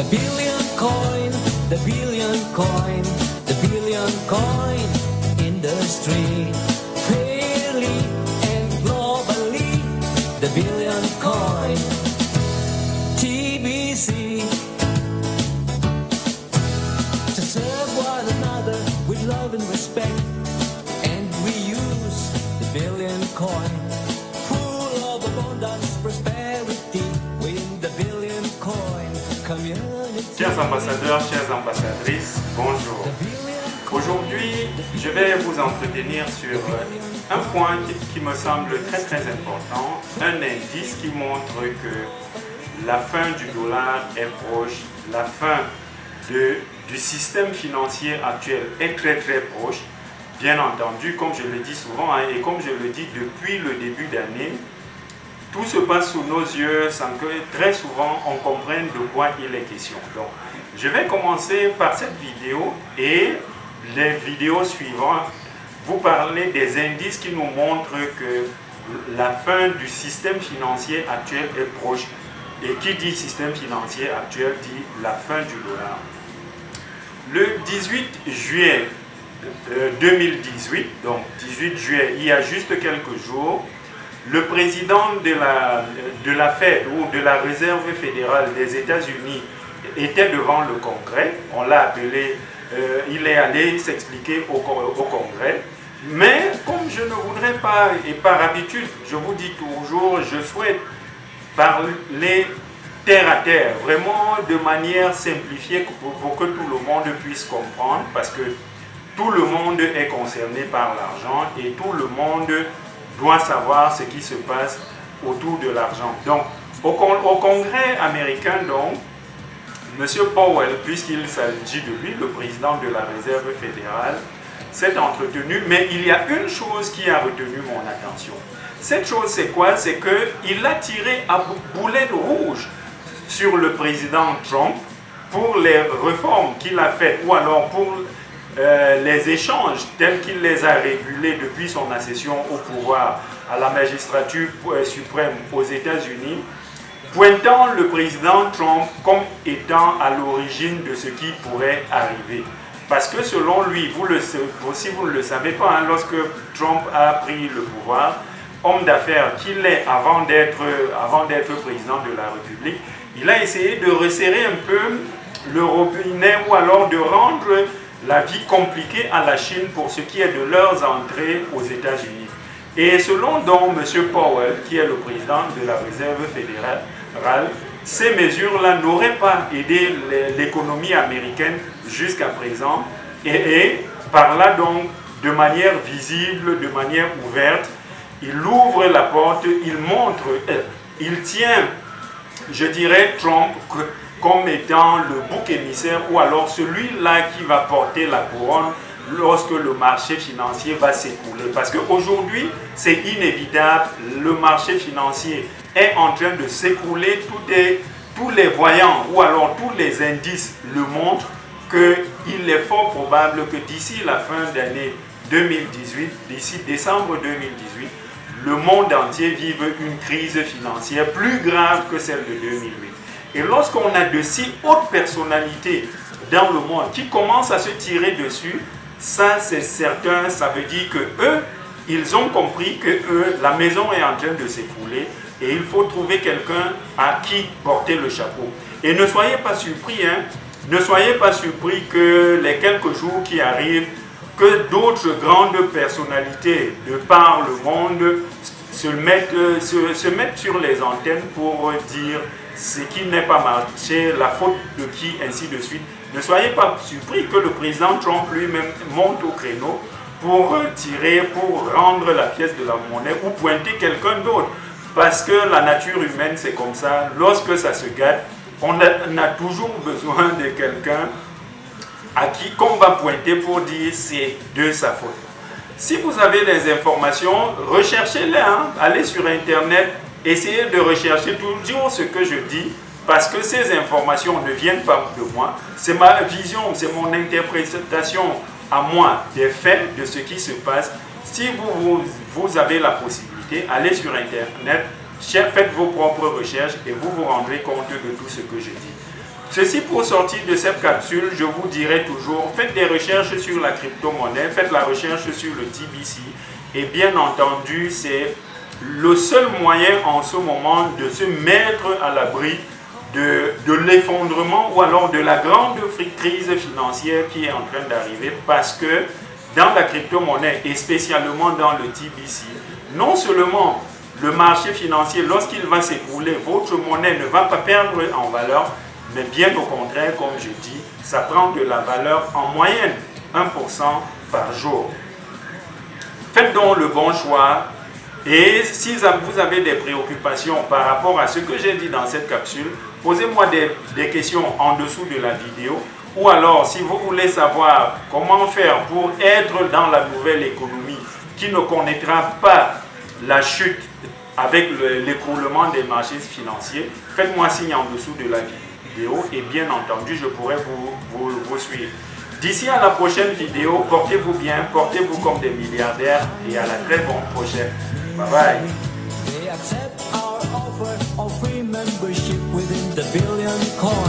The billion coin, the billion coin, the billion coin industry. Fairly and globally, the billion coin. TBC. To serve one another with love and respect. And we use the billion coin. Full of abundance, prosperity. With the billion coin community. Chers ambassadeurs, chères ambassadrices, bonjour. Aujourd'hui, je vais vous entretenir sur un point qui me semble très important, un indice qui montre que la fin du dollar est proche, la fin du système financier actuel est très proche. Bien entendu, comme je le dis souvent et comme je le dis depuis le début d'année, tout se passe sous nos yeux sans que très souvent on comprenne de quoi il est question. Donc, je vais commencer par cette vidéo et les vidéos suivantes vous parler des indices qui nous montrent que la fin du système financier actuel est proche. Et qui dit système financier actuel dit la fin du dollar. Le 18 juillet 2018, donc 18 juillet, il y a juste quelques jours, le président de la Fed ou de la Réserve fédérale des États-Unis était devant le Congrès. On l'a appelé, il est allé s'expliquer au Congrès. Mais comme je ne voudrais pas, et par habitude, je vous dis toujours, je souhaite parler terre à terre, vraiment de manière simplifiée pour que tout le monde puisse comprendre, parce que tout le monde est concerné par l'argent et tout le monde doit savoir ce qui se passe autour de l'argent. Donc, au Congrès américain, donc, M. Powell, puisqu'il s'agit de lui, le président de la Réserve fédérale, s'est entretenu, mais il y a une chose qui a retenu mon attention. Cette chose, c'est quoi? C'est qu'il a tiré à boulet rouge sur le président Trump pour les réformes qu'il a faites, ou alors pour les échanges tels qu'il les a régulés depuis son accession au pouvoir à la magistrature suprême aux États-Unis, pointant le président Trump comme étant à l'origine de ce qui pourrait arriver. Parce que selon lui, si vous ne le savez pas, hein, lorsque Trump a pris le pouvoir, homme d'affaires qu'il est avant d'être président de la République, il a essayé de resserrer un peu le robinet ou alors de rendre la vie compliquée à la Chine pour ce qui est de leurs entrées aux États-Unis. Et selon donc M. Powell, qui est le président de la Réserve fédérale, ces mesures-là n'auraient pas aidé l'économie américaine jusqu'à présent et par là donc, de manière visible, de manière ouverte, il ouvre la porte, il montre, il tient, je dirais, Trump comme étant le bouc émissaire ou alors celui-là qui va porter la couronne lorsque le marché financier va s'écrouler. Parce qu'aujourd'hui, c'est inévitable, le marché financier est en train de s'écrouler, tous les voyants ou alors tous les indices le montrent qu'il est fort probable que d'ici la fin d'année 2018, d'ici décembre 2018, le monde entier vive une crise financière plus grave que celle de 2008. Et lorsqu'on a de si hautes personnalités dans le monde qui commencent à se tirer dessus, ça c'est certain, ça veut dire que eux, ils ont compris que la maison est en train de s'écrouler et il faut trouver quelqu'un à qui porter le chapeau. Et ne soyez pas surpris, hein, ne soyez pas surpris que les quelques jours qui arrivent, que d'autres grandes personnalités de par le monde se mettent sur les antennes pour dire ce qui n'est pas marché, la faute de qui, ainsi de suite. Ne soyez pas surpris que le président Trump lui-même monte au créneau pour tirer, pour rendre la pièce de la monnaie ou pointer quelqu'un d'autre. Parce que la nature humaine, c'est comme ça. Lorsque ça se gâte, on a toujours besoin de quelqu'un à qui qu'on va pointer pour dire c'est de sa faute. Si vous avez des informations, recherchez-les, hein. Allez sur Internet, essayez de rechercher toujours ce que je dis, parce que ces informations ne viennent pas de moi. C'est ma vision, c'est mon interprétation à moi des faits, de ce qui se passe. Si vous avez la possibilité, allez sur Internet, faites vos propres recherches et vous vous rendrez compte de tout ce que je dis. Ceci pour sortir de cette capsule, je vous dirai toujours, faites des recherches sur la crypto-monnaie, faites la recherche sur le TBC et bien entendu, c'est le seul moyen en ce moment de se mettre à l'abri de l'effondrement ou alors de la grande crise financière qui est en train d'arriver parce que dans la crypto-monnaie et spécialement dans le TBC, non seulement le marché financier, lorsqu'il va s'écrouler, votre monnaie ne va pas perdre en valeur, mais bien au contraire, comme je dis, ça prend de la valeur en moyenne, 1% par jour. Faites donc le bon choix et si vous avez des préoccupations par rapport à ce que j'ai dit dans cette capsule, posez-moi des questions en dessous de la vidéo ou alors si vous voulez savoir comment faire pour être dans la nouvelle économie qui ne connaîtra pas la chute avec l'écroulement des marchés financiers, faites-moi signe en dessous de la vidéo et bien entendu, je pourrai vous suivre. D'ici à la prochaine vidéo, portez-vous bien, portez-vous comme des milliardaires et à la très bonne prochaine. Bye bye. They accept our offer of free membership within the billion coin.